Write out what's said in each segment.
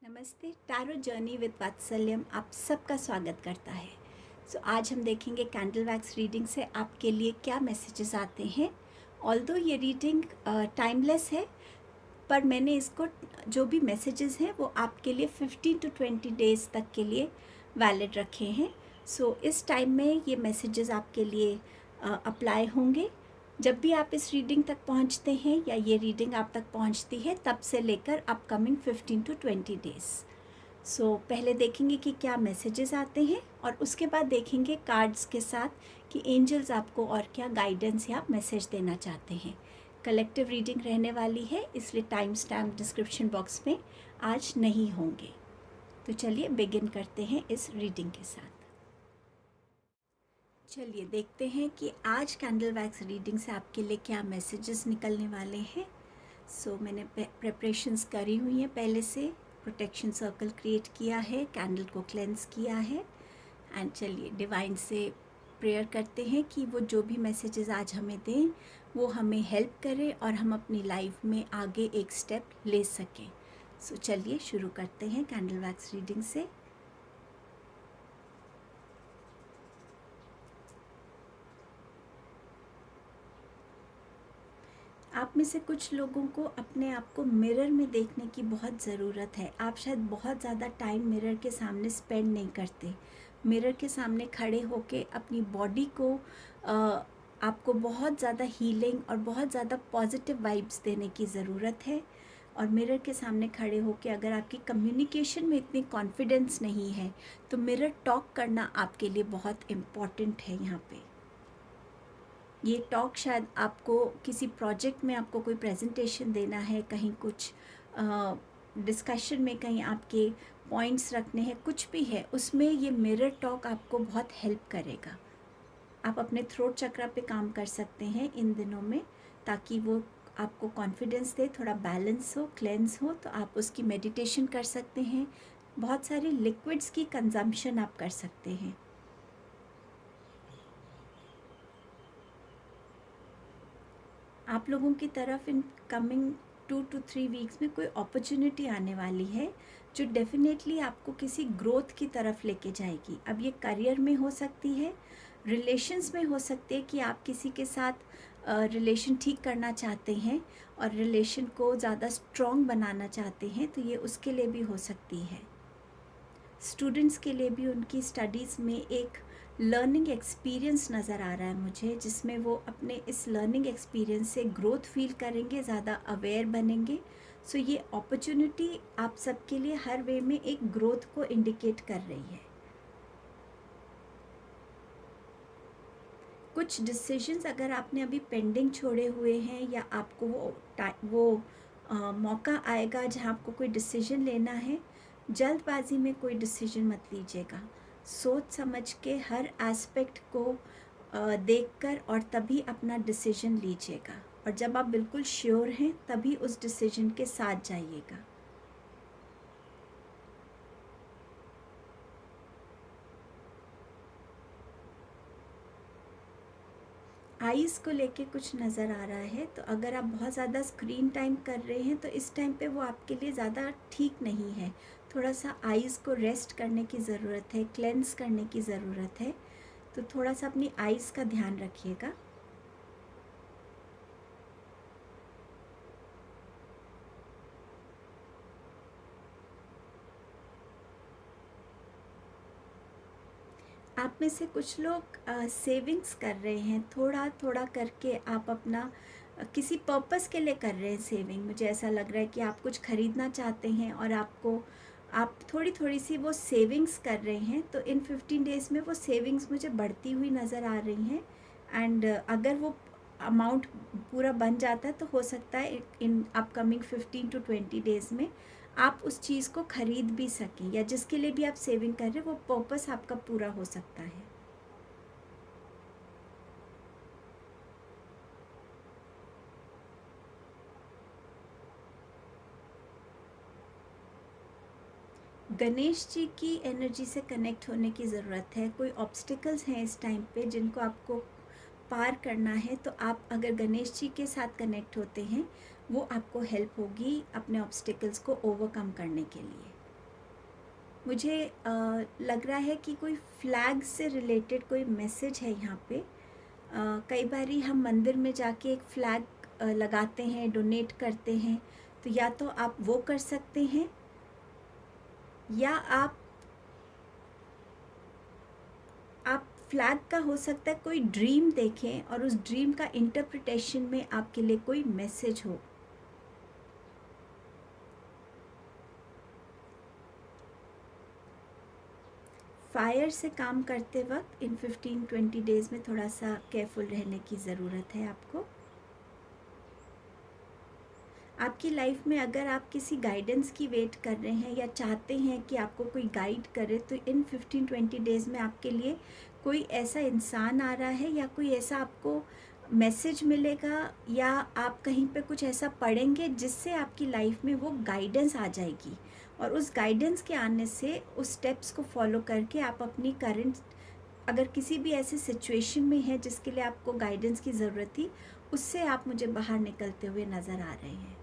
नमस्ते। Tarot journey with वात्सल्यम आप सबका स्वागत करता है। आज हम देखेंगे कैंडल वैक्स रीडिंग से आपके लिए क्या मैसेजेस आते हैं। ऑल्दो ये रीडिंग टाइमलेस है, पर मैंने इसको जो भी मैसेजेस हैं वो आपके लिए 15 to 20 डेज़ तक के लिए वैलिड रखे हैं। इस टाइम में ये मैसेजेस आपके लिए अप्लाई होंगे। जब भी आप इस रीडिंग तक पहुंचते हैं या ये रीडिंग आप तक पहुंचती है, तब से लेकर अपकमिंग 15 to 20 डेज़। पहले देखेंगे कि क्या मैसेजेस आते हैं और उसके बाद देखेंगे कार्ड्स के साथ कि एंजल्स आपको और क्या गाइडेंस या मैसेज देना चाहते हैं। कलेक्टिव रीडिंग रहने वाली है, इसलिए टाइम स्टैम्प डिस्क्रिप्शन बॉक्स में आज नहीं होंगे। तो चलिए बिगिन करते हैं इस रीडिंग के साथ। चलिए देखते हैं कि आज कैंडल वैक्स रीडिंग से आपके लिए क्या मैसेजेस निकलने वाले हैं। मैंने प्रेपरेशंस करी हुई हैं पहले से, प्रोटेक्शन सर्कल क्रिएट किया है, कैंडल को क्लेंस किया है। एंड चलिए डिवाइन से प्रेयर करते हैं कि वो जो भी मैसेजेस आज हमें दें वो हमें हेल्प करें और हम अपनी लाइफ में आगे एक स्टेप ले सकें। चलिए शुरू करते हैं कैंडल वैक्स रीडिंग से। आप में से कुछ लोगों को अपने आप को मिरर में देखने की बहुत ज़रूरत है। आप शायद बहुत ज़्यादा टाइम मिरर के सामने स्पेंड नहीं करते। मिरर के सामने खड़े होके अपनी बॉडी को आपको बहुत ज़्यादा हीलिंग और बहुत ज़्यादा पॉजिटिव वाइब्स देने की ज़रूरत है। और मिरर के सामने खड़े होके अगर आपकी कम्युनिकेशन में इतनी कॉन्फिडेंस नहीं है तो मिरर टॉक करना आपके लिए बहुत इम्पॉर्टेंट है। यहाँ पे ये टॉक शायद आपको किसी प्रोजेक्ट में आपको कोई प्रेजेंटेशन देना है, कहीं कुछ डिस्कशन में कहीं आपके पॉइंट्स रखने हैं, कुछ भी है, उसमें ये मिरर टॉक आपको बहुत हेल्प करेगा। आप अपने थ्रोट चक्रा पे काम कर सकते हैं इन दिनों में, ताकि वो आपको कॉन्फिडेंस दे, थोड़ा बैलेंस हो, क्लेंस हो। तो आप उसकी मेडिटेशन कर सकते हैं। बहुत सारे लिक्विड्स की कंजम्पशन आप कर सकते हैं। आप लोगों की तरफ इन कमिंग 2 to 3 वीक्स में कोई अपॉर्चुनिटी आने वाली है जो डेफिनेटली आपको किसी ग्रोथ की तरफ लेके जाएगी। अब ये करियर में हो सकती है, रिलेशंस में हो सकती है कि आप किसी के साथ रिलेशन ठीक करना चाहते हैं और रिलेशन को ज़्यादा स्ट्रॉन्ग बनाना चाहते हैं, तो ये उसके लिए भी हो सकती है। स्टूडेंट्स के लिए भी उनकी स्टडीज़ में एक लर्निंग एक्सपीरियंस नज़र आ रहा है मुझे, जिसमें वो अपने इस लर्निंग एक्सपीरियंस से ग्रोथ फील करेंगे, ज़्यादा अवेयर बनेंगे। ये अपॉर्चुनिटी आप सबके लिए हर वे में एक ग्रोथ को इंडिकेट कर रही है। कुछ डिसीजंस अगर आपने अभी पेंडिंग छोड़े हुए हैं या आपको वो मौका आएगा जहाँ आपको कोई डिसीजन लेना है, जल्दबाजी में कोई डिसीजन मत लीजिएगा। सोच समझ के हर एस्पेक्ट को देखकर और तभी अपना डिसीजन लीजिएगा। और जब आप बिल्कुल श्योर हैं तभी उस डिसीजन के साथ जाइएगा। आइज़ को लेके कुछ नज़र आ रहा है, तो अगर आप बहुत ज़्यादा स्क्रीन टाइम कर रहे हैं तो इस टाइम पे वो आपके लिए ज़्यादा ठीक नहीं है। थोड़ा सा आइज़ को रेस्ट करने की ज़रूरत है, क्लेंस करने की ज़रूरत है। तो थोड़ा सा अपनी आइज़ का ध्यान रखिएगा। आप में से कुछ लोग सेविंग्स कर रहे हैं, थोड़ा थोड़ा करके आप अपना किसी पर्पस के लिए कर रहे हैं सेविंग। मुझे ऐसा लग रहा है कि आप कुछ ख़रीदना चाहते हैं और आप थोड़ी थोड़ी सी वो सेविंग्स कर रहे हैं। तो इन 15 डेज़ में वो सेविंग्स मुझे बढ़ती हुई नज़र आ रही हैं। एंड अगर वो अमाउंट पूरा बन जाता है तो हो सकता है इन अपकमिंग 15 to 20 डेज़ में आप उस चीज़ को ख़रीद भी सकें, या जिसके लिए भी आप सेविंग कर रहे हैं वो पर्पस आपका पूरा हो सकता है। गणेश जी की एनर्जी से कनेक्ट होने की ज़रूरत है। कोई ऑब्स्टिकल्स हैं इस टाइम पे जिनको आपको पार करना है, तो आप अगर गणेश जी के साथ कनेक्ट होते हैं वो आपको हेल्प होगी अपने ऑब्स्टिकल्स को ओवरकम करने के लिए। मुझे लग रहा है कि कोई फ्लैग से रिलेटेड कोई मैसेज है यहाँ पे। कई बारी हम मंदिर में जाके एक फ्लैग लगाते हैं, डोनेट करते हैं, तो या तो आप वो कर सकते हैं, या आप फ्लैग का हो सकता है कोई ड्रीम देखें और उस ड्रीम का इंटरप्रिटेशन में आपके लिए कोई मैसेज हो। फायर से काम करते वक्त इन 15-20 डेज़ में थोड़ा सा केयरफुल रहने की ज़रूरत है आपको। आपकी लाइफ में अगर आप किसी गाइडेंस की वेट कर रहे हैं या चाहते हैं कि आपको कोई गाइड करे, तो इन 15-20 डेज़ में आपके लिए कोई ऐसा इंसान आ रहा है या कोई ऐसा आपको मैसेज मिलेगा, या आप कहीं पे कुछ ऐसा पढ़ेंगे जिससे आपकी लाइफ में वो गाइडेंस आ जाएगी, और उस गाइडेंस के आने से उस स्टेप्स को फॉलो करके आप अपनी करंट, अगर किसी भी ऐसे सिचुएशन में है जिसके लिए आपको गाइडेंस की ज़रूरत थी, उससे आप मुझे बाहर निकलते हुए नज़र आ रहे हैं।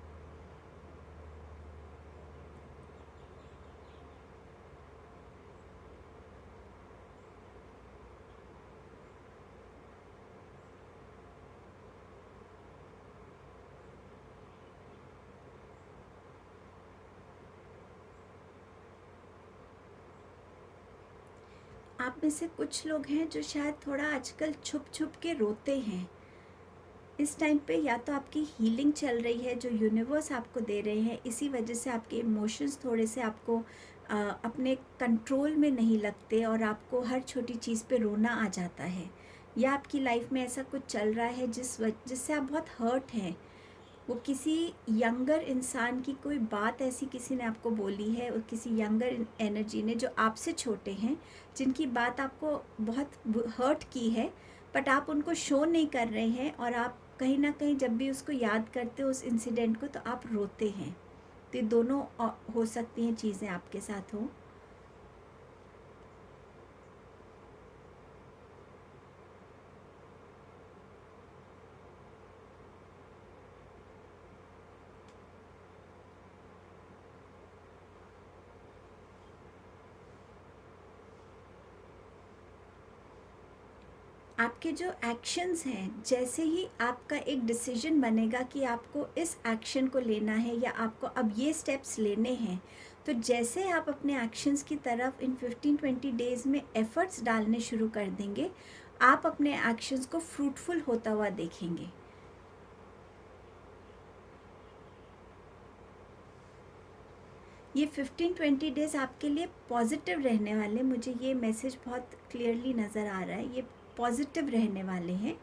आप में से कुछ लोग हैं जो शायद थोड़ा आजकल छुप छुप के रोते हैं। इस टाइम पे या तो आपकी हीलिंग चल रही है जो यूनिवर्स आपको दे रहे हैं, इसी वजह से आपके इमोशंस थोड़े से आपको अपने कंट्रोल में नहीं लगते और आपको हर छोटी चीज़ पे रोना आ जाता है, या आपकी लाइफ में ऐसा कुछ चल रहा है जिससे आप बहुत हर्ट हैं। वो किसी यंगर इंसान की कोई बात ऐसी किसी ने आपको बोली है, और किसी यंगर एनर्जी ने जो आपसे छोटे हैं, जिनकी बात आपको बहुत हर्ट की है, बट आप उनको शो नहीं कर रहे हैं, और आप कहीं ना कहीं जब भी उसको याद करते हो उस इंसिडेंट को, तो आप रोते हैं। तो ये दोनों हो सकती हैं चीज़ें आपके साथ हो। आपके जो एक्शंस हैं, जैसे ही आपका एक डिसीजन बनेगा कि आपको इस एक्शन को लेना है या आपको अब ये स्टेप्स लेने हैं, तो जैसे आप अपने एक्शंस की तरफ इन 15-20 डेज़ में एफ़र्ट्स डालने शुरू कर देंगे, आप अपने एक्शंस को फ्रूटफुल होता हुआ देखेंगे। ये 15-20 डेज़ आपके लिए पॉजिटिव रहने वाले, मुझे ये मैसेज बहुत क्लियरली नज़र आ रहा है, ये पॉजिटिव रहने वाले हैं।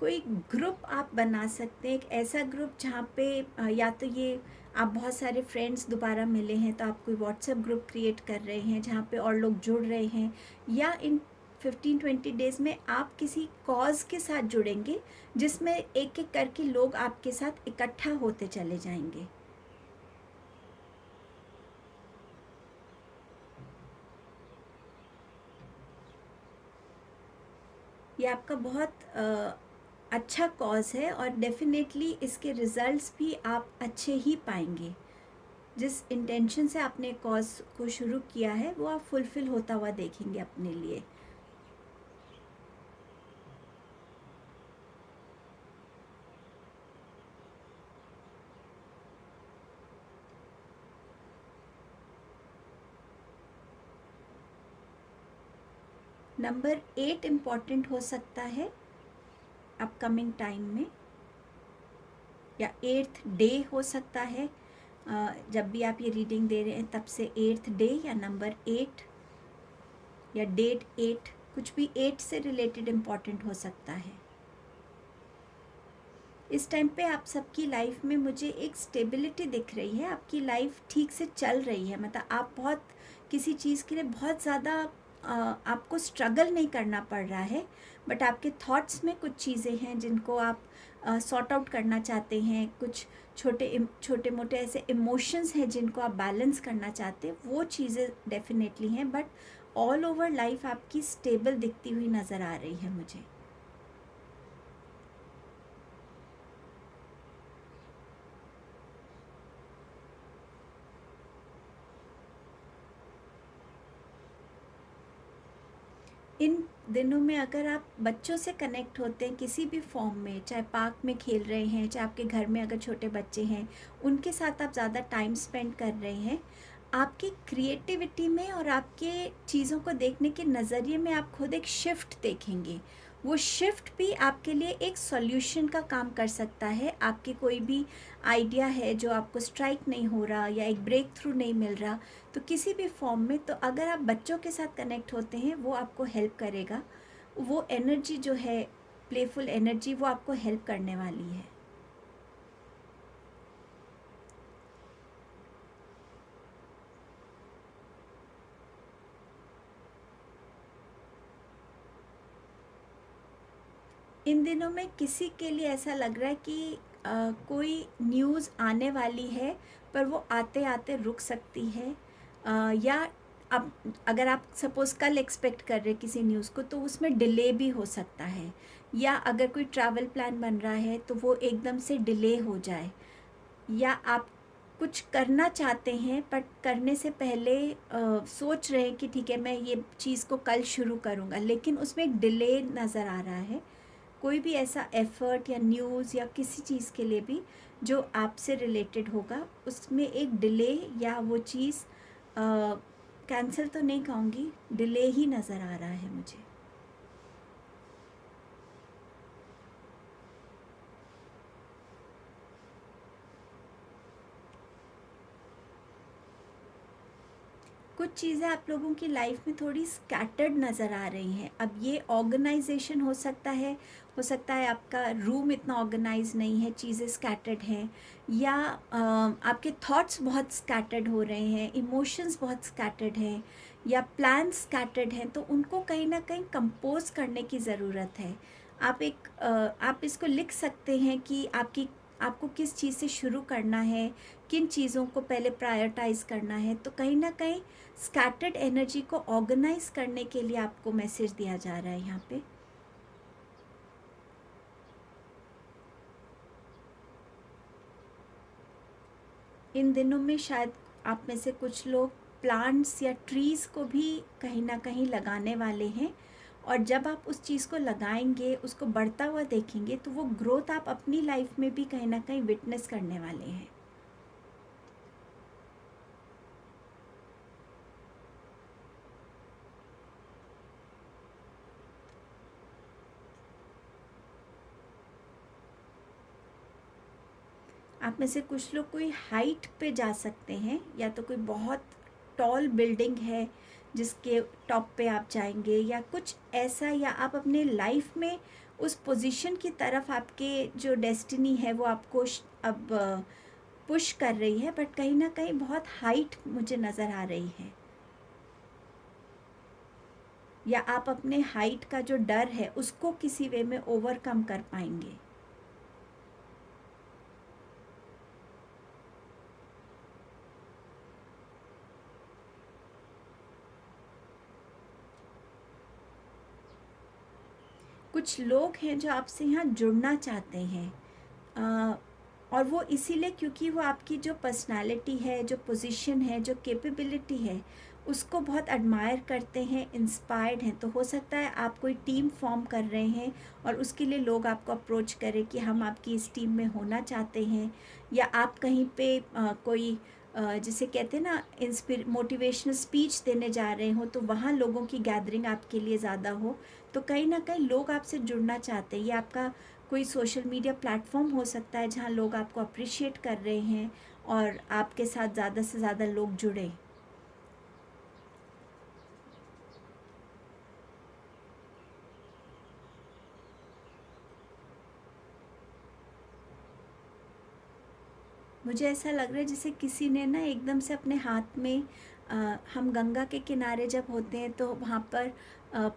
कोई ग्रुप आप बना सकते हैं, एक ऐसा ग्रुप जहाँ पे या तो ये आप बहुत सारे फ्रेंड्स दोबारा मिले हैं तो आप कोई व्हाट्सएप ग्रुप क्रिएट कर रहे हैं जहाँ पे और लोग जुड़ रहे हैं, या इन 15-20 डेज़ में आप किसी कॉज के साथ जुड़ेंगे जिसमें एक एक करके लोग आपके साथ इकट्ठा होते चले जाएंगे। ये आपका बहुत अच्छा कॉज है, और डेफिनेटली इसके रिज़ल्ट्स भी आप अच्छे ही पाएंगे। जिस इंटेंशन से आपने कॉज को शुरू किया है वो आप फुलफिल होता हुआ देखेंगे अपने लिए। नंबर 8 इम्पॉर्टेंट हो सकता है अपकमिंग टाइम में, या 8th डे हो सकता है। जब भी आप ये रीडिंग दे रहे हैं तब से 8th डे या नंबर 8 या डेट 8, कुछ भी 8 से रिलेटेड इम्पॉर्टेंट हो सकता है। इस टाइम पे आप सबकी लाइफ में मुझे एक स्टेबिलिटी दिख रही है, आपकी लाइफ ठीक से चल रही है, मतलब आप बहुत किसी चीज़ के लिए बहुत ज़्यादा आपको स्ट्रगल नहीं करना पड़ रहा है, बट आपके थॉट्स में कुछ चीज़ें हैं जिनको आप सॉर्ट आउट करना चाहते हैं, कुछ छोटे मोटे ऐसे इमोशंस हैं जिनको आप बैलेंस करना चाहते हैं, वो चीज़ें डेफिनेटली हैं, बट ऑल ओवर लाइफ आपकी स्टेबल दिखती हुई नज़र आ रही है मुझे। इन दिनों में अगर आप बच्चों से कनेक्ट होते हैं किसी भी फॉर्म में, चाहे पार्क में खेल रहे हैं, चाहे आपके घर में अगर छोटे बच्चे हैं, उनके साथ आप ज़्यादा टाइम स्पेंड कर रहे हैं, आपकी क्रिएटिविटी में और आपके चीज़ों को देखने के नज़रिए में आप खुद एक शिफ्ट देखेंगे। वो शिफ्ट भी आपके लिए एक सॉल्यूशन का काम कर सकता है। आपके कोई भी आइडिया है जो आपको स्ट्राइक नहीं हो रहा या एक ब्रेक थ्रू नहीं मिल रहा, तो किसी भी फॉर्म में, तो अगर आप बच्चों के साथ कनेक्ट होते हैं वो आपको हेल्प करेगा। वो एनर्जी जो है, प्लेफुल एनर्जी, वो आपको हेल्प करने वाली है। इन दिनों में किसी के लिए ऐसा लग रहा है कि कोई न्यूज़ आने वाली है, पर वो आते आते रुक सकती है, या अब अगर आप सपोज़ कल एक्सपेक्ट कर रहे हैं किसी न्यूज़ को, तो उसमें डिले भी हो सकता है, या अगर कोई ट्रैवल प्लान बन रहा है तो वो एकदम से डिले हो जाए, या आप कुछ करना चाहते हैं बट करने से पहले सोच रहे हैं कि ठीक है मैं ये चीज़ को कल शुरू करूँगा, लेकिन उसमें एक डिले नज़र आ रहा है। कोई भी ऐसा एफ़र्ट या न्यूज़ या किसी चीज़ के लिए भी जो आपसे रिलेटेड होगा, उसमें एक डिले या वो चीज़ कैंसिल तो नहीं कहूँगी, डिले ही नज़र आ रहा है मुझे। कुछ चीज़ें आप लोगों की लाइफ में थोड़ी स्कैटर्ड नज़र आ रही हैं। अब ये ऑर्गेनाइजेशन हो सकता है आपका रूम इतना ऑर्गेनाइज नहीं है, चीज़ें स्कैटर्ड हैं, या आपके थॉट्स बहुत स्कैटर्ड हो रहे हैं, इमोशंस बहुत स्कैटर्ड हैं, या प्लान्स स्कैटर्ड हैं, तो उनको कहीं ना कहीं कंपोज करने की ज़रूरत है। आप इसको लिख सकते हैं कि आपको किस चीज़ से शुरू करना है, किन चीज़ों को पहले प्रायोरिटाइज करना है, तो कहीं ना कहीं स्कैटर्ड एनर्जी को ऑर्गेनाइज करने के लिए आपको मैसेज दिया जा रहा है यहाँ पे। इन दिनों में शायद आप में से कुछ लोग प्लांट्स या ट्रीज़ को भी कहीं ना कहीं लगाने वाले हैं, और जब आप उस चीज़ को लगाएंगे, उसको बढ़ता हुआ देखेंगे, तो वो ग्रोथ आप अपनी लाइफ में भी कहीं ना कहीं विटनेस करने वाले हैं। आप में से कुछ लोग कोई हाइट पे जा सकते हैं, या तो कोई बहुत टॉल बिल्डिंग है जिसके टॉप पे आप जाएंगे, या कुछ ऐसा, या आप अपने लाइफ में उस पोजीशन की तरफ, आपके जो डेस्टिनी है वो आपको अब पुश कर रही है, बट कहीं ना कहीं बहुत हाइट मुझे नज़र आ रही है, या आप अपने हाइट का जो डर है उसको किसी वे में ओवरकम कर पाएंगे। कुछ लोग हैं जो आपसे यहाँ जुड़ना चाहते हैं, अ, और वो इसीलिए क्योंकि वो आपकी जो पर्सनालिटी है, जो पोजीशन है, जो कैपेबिलिटी है, उसको बहुत एडमायर करते हैं, इंस्पायर्ड हैं। तो हो सकता है आप कोई टीम फॉर्म कर रहे हैं और उसके लिए लोग आपको अप्रोच करें कि हम आपकी इस टीम में होना चाहते हैं, या आप कहीं पे कोई जिसे कहते हैं ना मोटिवेशनल स्पीच देने जा रहे हो, तो वहाँ लोगों की गैदरिंग आपके लिए ज़्यादा हो, तो कहीं ना कहीं लोग आपसे जुड़ना चाहते हैं। ये आपका कोई सोशल मीडिया प्लेटफॉर्म हो सकता है जहाँ लोग आपको अप्रिशिएट कर रहे हैं और आपके साथ ज़्यादा से ज़्यादा लोग जुड़े। मुझे ऐसा लग रहा है जैसे किसी ने ना एकदम से अपने हाथ में हम गंगा के किनारे जब होते हैं तो वहाँ पर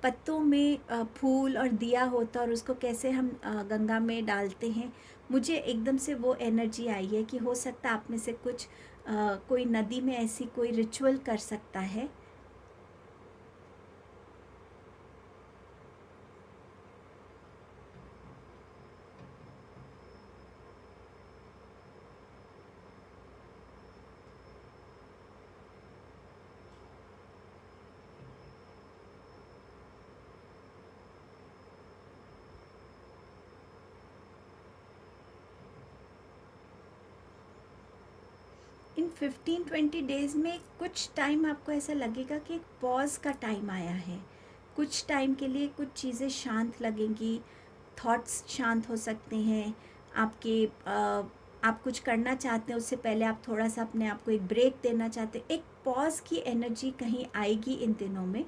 पत्तों में फूल और दिया होता है और उसको कैसे हम गंगा में डालते हैं। मुझे एकदम से वो एनर्जी आई है कि हो सकता है आप में से कुछ कोई नदी में ऐसी कोई रिचुअल कर सकता है। इन 15-20 डेज़ में कुछ टाइम आपको ऐसा लगेगा कि एक पॉज़ का टाइम आया है। कुछ टाइम के लिए कुछ चीज़ें शांत लगेंगी, थॉट्स शांत हो सकते हैं। आपके आप कुछ करना चाहते हैं उससे पहले आप थोड़ा-सा अपने आप को एक ब्रेक देना चाहते हैं। एक पॉज़ की एनर्जी कहीं आएगी इन दिनों में।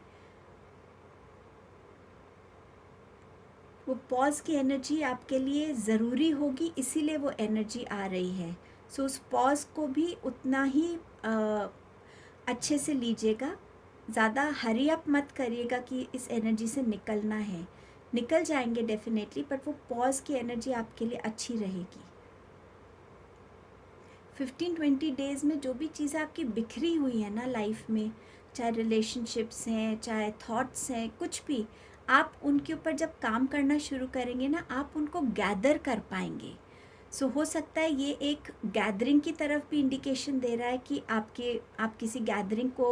वो पॉज़ की एनर्जी आपके लिए ज़रूरी होगी, इसीलिए वो एनर्जी आ रही है। सो उस पॉज़ को भी उतना ही अच्छे से लीजिएगा। ज़्यादा हरी अप मत करिएगा कि इस एनर्जी से निकलना है। निकल जाएंगे डेफिनेटली, बट वो पॉज़ की एनर्जी आपके लिए अच्छी रहेगी। 15-20 डेज़ में जो भी चीज़ें आपकी बिखरी हुई है ना लाइफ में, चाहे रिलेशनशिप्स हैं, चाहे थॉट्स हैं, कुछ भी, आप उनके ऊपर जब काम करना शुरू करेंगे ना, आप उनको गैदर कर पाएंगे। सो हो सकता है ये एक गैदरिंग की तरफ भी इंडिकेशन दे रहा है कि आप किसी गैदरिंग को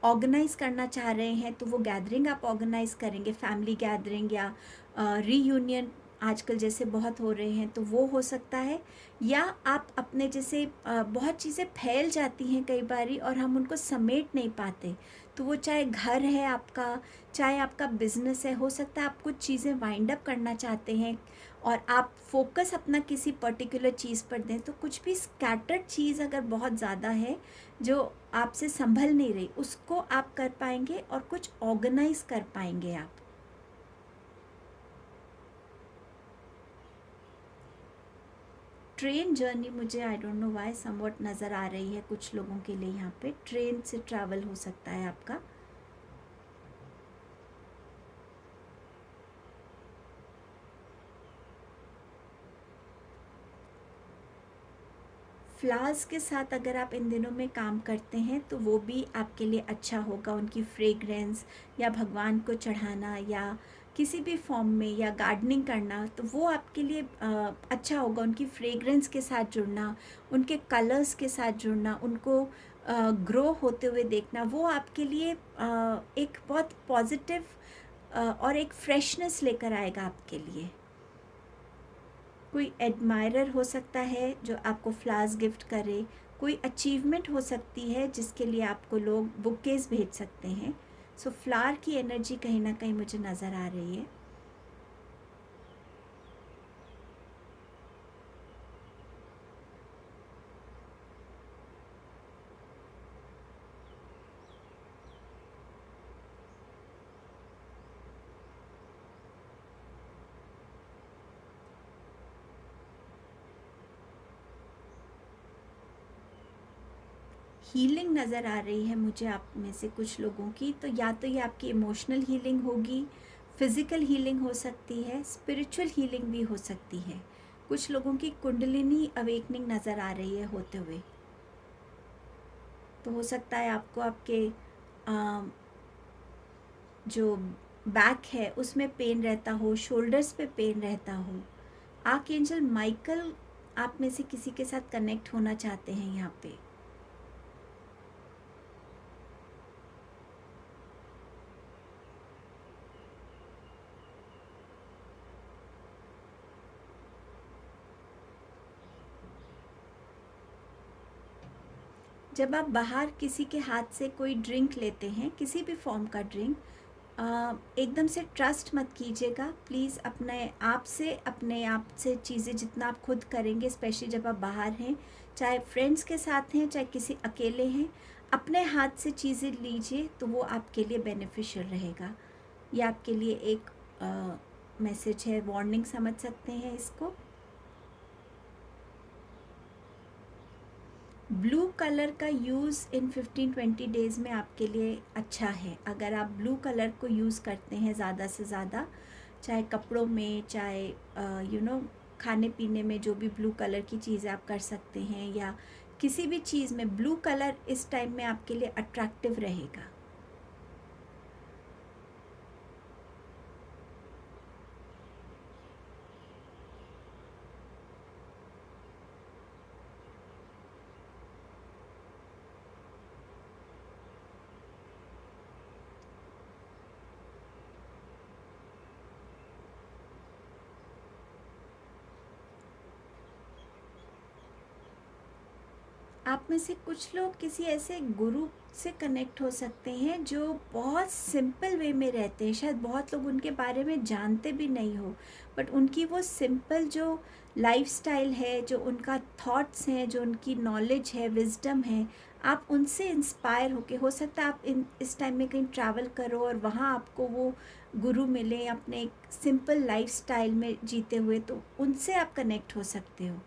ऑर्गेनाइज करना चाह रहे हैं, तो वो गैदरिंग आप ऑर्गेनाइज करेंगे, फैमिली गैदरिंग या रीयूनियन आजकल जैसे बहुत हो रहे हैं, तो वो हो सकता है। या आप अपने जैसे बहुत चीज़ें फैल जाती हैं कई बारी और हम उनको समेट नहीं पाते, तो वो चाहे घर है आपका, चाहे आपका बिजनेस है, हो सकता है आप कुछ चीज़ें वाइंड अप करना चाहते हैं और आप फोकस अपना किसी पर्टिकुलर चीज़ पर दें, तो कुछ भी स्कैटर्ड चीज़ अगर बहुत ज़्यादा है जो आपसे संभल नहीं रही, उसको आप कर पाएंगे और कुछ ऑर्गेनाइज कर पाएंगे आप। ट्रेन जर्नी मुझे I don't know why somewhat नज़र आ रही है कुछ लोगों के लिए। यहाँ पे ट्रेन से ट्रैवल हो सकता है आपका। फ्लावर्स के साथ अगर आप इन दिनों में काम करते हैं तो वो भी आपके लिए अच्छा होगा। उनकी फ्रेगरेंस या भगवान को चढ़ाना या किसी भी फॉर्म में या गार्डनिंग करना, तो वो आपके लिए अच्छा होगा। उनकी फ्रेगरेंस के साथ जुड़ना, उनके कलर्स के साथ जुड़ना, उनको ग्रो होते हुए देखना, वो आपके लिए एक बहुत पॉजिटिव और एक फ्रेशनेस लेकर आएगा आपके लिए। कोई एडमायरर हो सकता है जो आपको फ्लावर्स गिफ्ट करे, कोई अचीवमेंट हो सकती है जिसके लिए आपको लोग बुकेज भेज सकते हैं। सो फ्लावर की एनर्जी कहीं ना कहीं मुझे नज़र आ रही है। हीलिंग नज़र आ रही है मुझे आप में से कुछ लोगों की, तो या तो ये आपकी इमोशनल हीलिंग होगी, फिज़िकल हीलिंग हो सकती है, स्पिरिचुअल हीलिंग भी हो सकती है। कुछ लोगों की कुंडलिनी अवेकनिंग नज़र आ रही है होते हुए। तो हो सकता है आपको आपके जो बैक है उसमें पेन रहता हो, शोल्डर्स पे पेन रहता हो। आर्कएंजल माइकल आप में से किसी के साथ कनेक्ट होना चाहते हैं यहाँ पे। जब आप बाहर किसी के हाथ से कोई ड्रिंक लेते हैं, किसी भी फॉर्म का ड्रिंक, एकदम से ट्रस्ट मत कीजिएगा प्लीज़। अपने आप से चीज़ें जितना आप खुद करेंगे, स्पेशली जब आप बाहर हैं, चाहे फ्रेंड्स के साथ हैं चाहे किसी अकेले हैं, अपने हाथ से चीज़ें लीजिए तो वो आपके लिए बेनिफिशियल रहेगा। ये आपके लिए एक मैसेज है, वार्निंग समझ सकते हैं इसको। ब्लू कलर का यूज़ इन 15-20 डेज़ में आपके लिए अच्छा है। अगर आप ब्लू कलर को यूज़ करते हैं ज़्यादा से ज़्यादा, चाहे कपड़ों में, चाहे खाने पीने में, जो भी ब्लू कलर की चीज़ें आप कर सकते हैं, या किसी भी चीज़ में ब्लू कलर इस टाइम में आपके लिए अट्रैक्टिव रहेगा। आप में से कुछ लोग किसी ऐसे गुरु से कनेक्ट हो सकते हैं जो बहुत सिंपल वे में रहते हैं। शायद बहुत लोग उनके बारे में जानते भी नहीं हो, बट उनकी वो सिंपल जो लाइफस्टाइल है, जो उनका थॉट्स हैं, जो उनकी नॉलेज है, विजडम है, आप उनसे इंस्पायर होके, हो सकता है आप इस टाइम में कहीं ट्रैवल करो और वहाँ आपको वो गुरु मिले अपने एक सिंपल लाइफस्टाइल में जीते हुए, तो उनसे आप कनेक्ट हो सकते हो।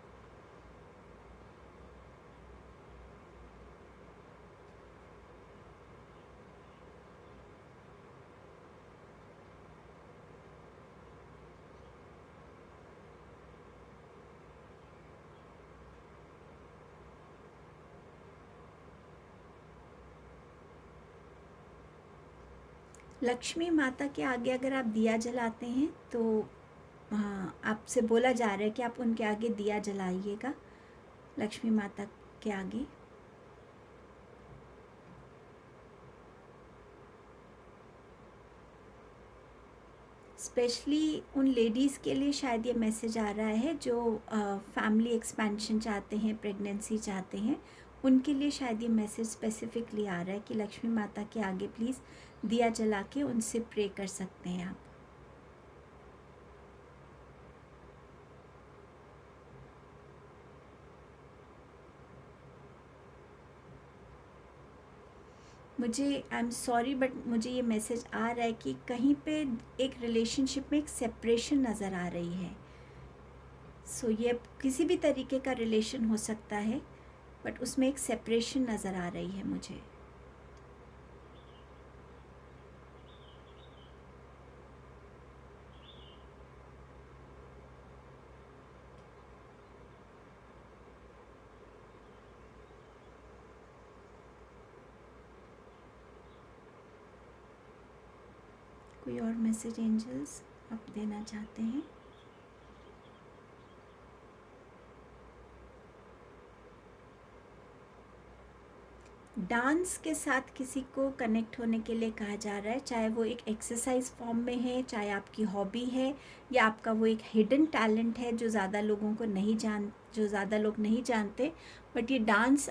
लक्ष्मी माता के आगे अगर आप दिया जलाते हैं तो हाँ, आपसे बोला जा रहा है कि आप उनके आगे दिया जलाइएगा, लक्ष्मी माता के आगे। स्पेशली उन लेडीज़ के लिए शायद ये मैसेज आ रहा है जो फैमिली एक्सपेंशन चाहते हैं, प्रेगनेंसी चाहते हैं, उनके लिए शायद ये मैसेज स्पेसिफिकली आ रहा है कि लक्ष्मी माता के आगे प्लीज़ दिया जला के उनसे प्रे कर सकते हैं आप। मुझे आई एम सॉरी बट मुझे ये मैसेज आ रहा है कि कहीं पे एक रिलेशनशिप में एक सेपरेशन नज़र आ रही है। सो ये किसी भी तरीके का रिलेशन हो सकता है, बट उसमें एक सेपरेशन नज़र आ रही है मुझे। कोई और मैसेज एंजल्स आप देना चाहते हैं? डांस के साथ किसी को कनेक्ट होने के लिए कहा जा रहा है, चाहे वो एक एक्सरसाइज फॉर्म में है, चाहे आपकी हॉबी है, या आपका वो एक हिडन टैलेंट है जो ज़्यादा लोग नहीं जानते। बट ये डांस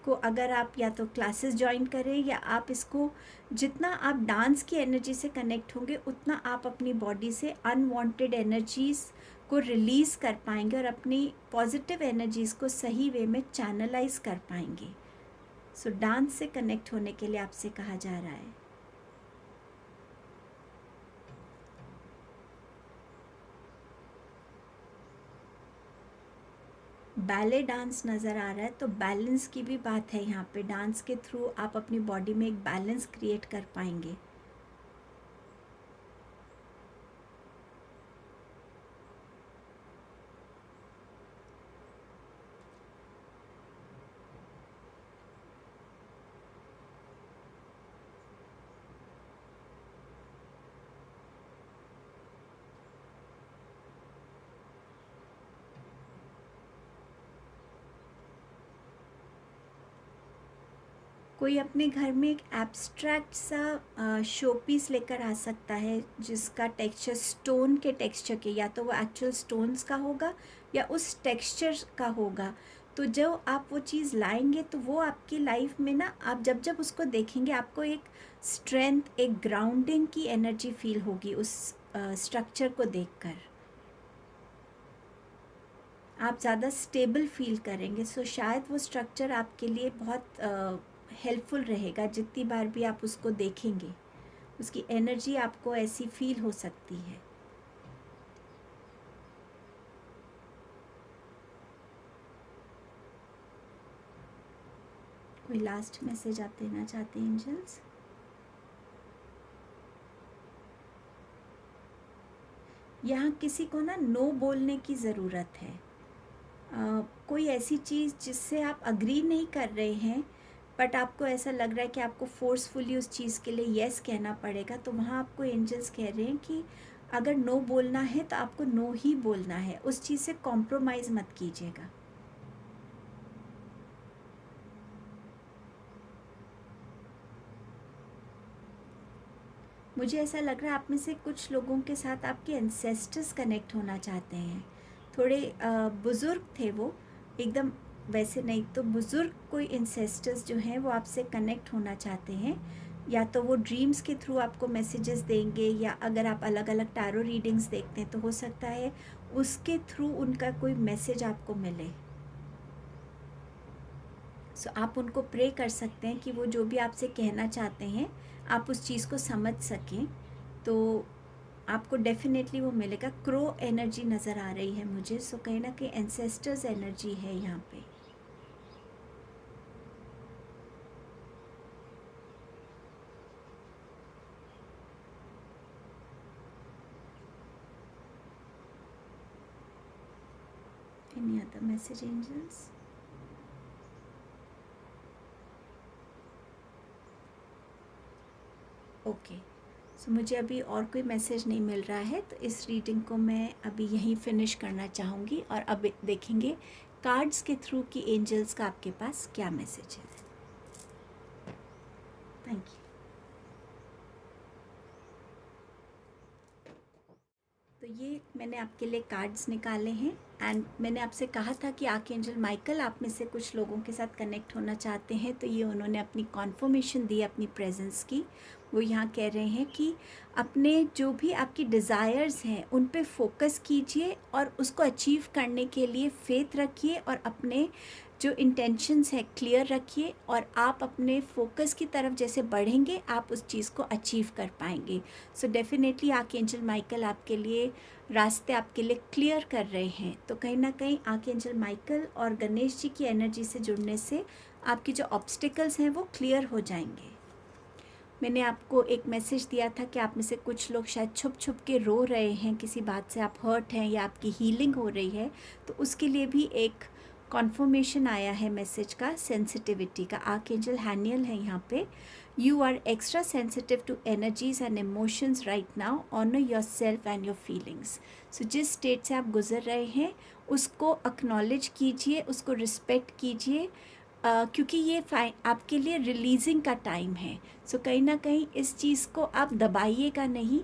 को अगर आप या तो क्लासेस ज्वाइन करें, या आप इसको जितना आप डांस की एनर्जी से कनेक्ट होंगे उतना आप अपनी बॉडी से अनवांटेड एनर्जीज़ को रिलीज़ कर पाएंगे और अपनी पॉजिटिव एनर्जीज़ को सही वे में चैनलाइज कर पाएंगे। सो डांस से कनेक्ट होने के लिए आपसे कहा जा रहा है। बैले डांस नज़र आ रहा है, तो बैलेंस की भी बात है यहाँ पे। डांस के थ्रू आप अपनी बॉडी में एक बैलेंस क्रिएट कर पाएंगे। कोई अपने घर में एक एब्स्ट्रैक्ट सा शो पीस लेकर आ सकता है जिसका टेक्सचर स्टोन के टेक्सचर के, या तो वो एक्चुअल स्टोन्स का होगा या उस टेक्सचर का होगा। तो जो आप वो चीज़ लाएंगे तो वो आपकी लाइफ में ना, आप जब जब उसको देखेंगे आपको एक स्ट्रेंथ, एक ग्राउंडिंग की एनर्जी फील होगी उस स्ट्रक्चर को देखकर। आप ज़्यादा स्टेबल फील करेंगे। सो शायद वो स्ट्रक्चर आपके लिए बहुत हेल्पफुल रहेगा। जितनी बार भी आप उसको देखेंगे उसकी एनर्जी आपको ऐसी फील हो सकती है। कोई लास्ट मैसेज आप देना चाहते हैं एंजल्स? यहाँ किसी को ना नो बोलने की ज़रूरत है। कोई ऐसी चीज़ जिससे आप अग्री नहीं कर रहे हैं, बट आपको ऐसा लग रहा है कि आपको फोर्सफुली उस चीज़ के लिए येस कहना पड़ेगा, तो वहाँ आपको एंजल्स कह रहे हैं कि अगर नो बोलना है तो आपको नो ही बोलना है, उस चीज़ से कॉम्प्रोमाइज़ मत कीजिएगा। मुझे ऐसा लग रहा है आप में से कुछ लोगों के साथ आपके एंसेस्टर्स कनेक्ट होना चाहते हैं। थोड़े बुज़ुर्ग थे वो, एकदम वैसे नहीं तो बुज़ुर्ग कोई एंसेस्टर्स जो हैं वो आपसे कनेक्ट होना चाहते हैं, या तो वो ड्रीम्स के थ्रू आपको मैसेजेस देंगे, या अगर आप अलग अलग टैरो रीडिंग्स देखते हैं तो हो सकता है उसके थ्रू उनका कोई मैसेज आपको मिले। सो आप उनको प्रे कर सकते हैं कि वो जो भी आपसे कहना चाहते हैं आप उस चीज़ को समझ सकें, तो आपको डेफिनेटली वो मिलेगा। क्रो एनर्जी नज़र आ रही है मुझे, सो कहीं ना कहीं एंसेस्टर्स एनर्जी है यहाँ पे। Any other message angels? Okay, so मुझे अभी और कोई मैसेज नहीं मिल रहा है, तो इस रीडिंग को मैं अभी यहीं फिनिश करना चाहूँगी, और अब देखेंगे कार्ड्स के थ्रू कि एंजल्स का आपके पास क्या मैसेज है। Thank you. तो ये मैंने आपके लिए कार्ड्स निकाले हैं, एंड मैंने आपसे कहा था कि आर्कएंजल माइकल आप में से कुछ लोगों के साथ कनेक्ट होना चाहते हैं, तो ये उन्होंने अपनी कॉन्फर्मेशन दी अपनी प्रेजेंस की। वो यहाँ कह रहे हैं कि अपने जो भी आपकी डिज़ायर्स हैं उन पे फोकस कीजिए और उसको अचीव करने के लिए फेथ रखिए, और अपने जो इंटेंशंस है क्लियर रखिए, और आप अपने फोकस की तरफ जैसे बढ़ेंगे आप उस चीज़ को अचीव कर पाएंगे। सो डेफिनेटली आर्कएंजल माइकल आपके लिए रास्ते आपके लिए क्लियर कर रहे हैं। तो कहीं ना कहीं आर्कएंजल माइकल और गणेश जी की एनर्जी से जुड़ने से आपकी जो ऑब्स्टिकल्स हैं वो क्लियर हो जाएंगे। मैंने आपको एक मैसेज दिया था कि आप में से कुछ लोग शायद छुप छुप के रो रहे हैं, किसी बात से आप हर्ट हैं या आपकी हीलिंग हो रही है, तो उसके लिए भी एक कॉन्फर्मेशन आया है मैसेज का, सेंसिटिविटी का। आर्कएंजल हैनियल है यहाँ पे। You are extra sensitive to energies and emotions right now, honour your self and your feelings. So जिस स्टेट से आप गुजर रहे हैं उसको एक्नॉलेज कीजिए, उसको रिस्पेक्ट कीजिए, क्योंकि ये आपके लिए रिलीजिंग का टाइम है। सो कहीं ना कहीं इस चीज़ को आप दबाइएगा नहीं,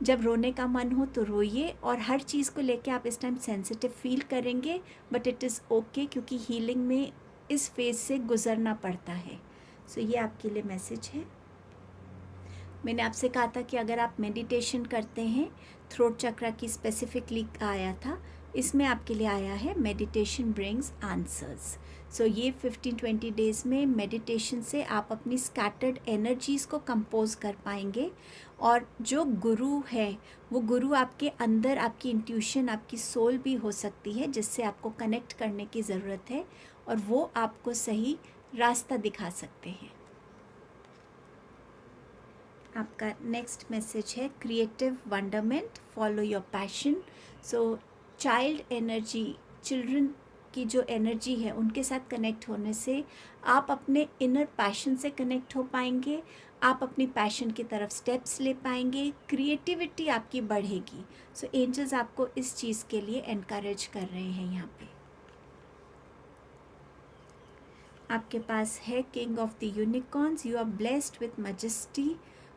जब रोने का मन हो तो रोइए, और हर चीज़ को लेके आप इस टाइम सेंसिटिव फील करेंगे, बट इट इज़ ओके, क्योंकि हीलिंग में इस फेज से गुजरना पड़ता है। सो ये आपके लिए मैसेज है। मैंने आपसे कहा था कि अगर आप मेडिटेशन करते हैं, थ्रोट चक्रा की स्पेसिफिकली आया था, इसमें आपके लिए आया है मेडिटेशन ब्रिंग्स आंसर्स। सो ये 15-20 डेज़ में मेडिटेशन से आप अपनी स्कैटर्ड एनर्जीज़ को कंपोज कर पाएंगे, और जो गुरु है वो गुरु आपके अंदर, आपकी इंट्यूशन, आपकी सोल भी हो सकती है, जिससे आपको कनेक्ट करने की ज़रूरत है, और वो आपको सही रास्ता दिखा सकते हैं। आपका नेक्स्ट मैसेज है creative wonderment, follow your passion. So child energy, children की जो एनर्जी है उनके साथ कनेक्ट होने से आप अपने इनर पैशन से कनेक्ट हो पाएंगे, आप अपनी पैशन की तरफ स्टेप्स ले पाएंगे, क्रिएटिविटी आपकी बढ़ेगी। सो एंजल्स आपको इस चीज़ के लिए एनकरेज कर रहे हैं। यहाँ पे आपके पास है king of the unicorns, you are blessed with majesty,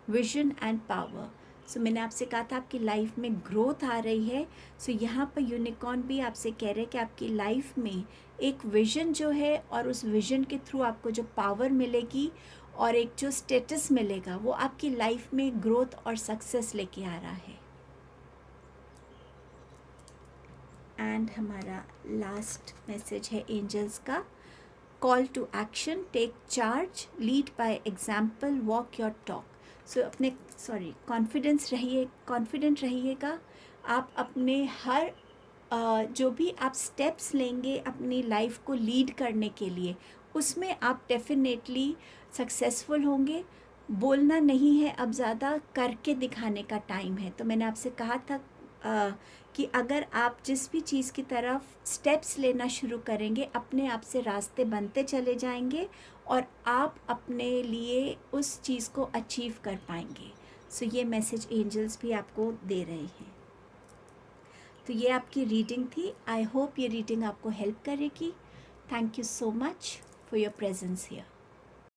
vision and power. So मैंने आपसे कहा था आपकी लाइफ में ग्रोथ आ रही है। सो यहाँ पर यूनिकॉर्न भी आपसे कह रहे हैं कि आपकी लाइफ में एक विजन जो है, और उस विजन के थ्रू आपको जो पावर मिलेगी और एक जो स्टेटस मिलेगा, वो आपकी लाइफ में ग्रोथ और सक्सेस लेके आ रहा है। एंड हमारा लास्ट मैसेज है एंजल्स का, call to action, take charge, lead by example, walk your talk. So अपने कॉन्फिडेंट रहिएगा। आप अपने हर जो भी आप स्टेप्स लेंगे अपनी लाइफ को लीड करने के लिए, उसमें आप डेफिनेटली सक्सेसफुल होंगे। बोलना नहीं है अब ज़्यादा, करके दिखाने का टाइम है। तो मैंने आपसे कहा था कि अगर आप जिस भी चीज़ की तरफ स्टेप्स लेना शुरू करेंगे, अपने आप से रास्ते बनते चले जाएंगे और आप अपने लिए उस चीज़ को अचीव कर पाएंगे। सो ये मैसेज एंजल्स भी आपको दे रहे हैं। तो ये आपकी रीडिंग थी। आई होप ये रीडिंग आपको हेल्प करेगी। Thank you so much for your presence here.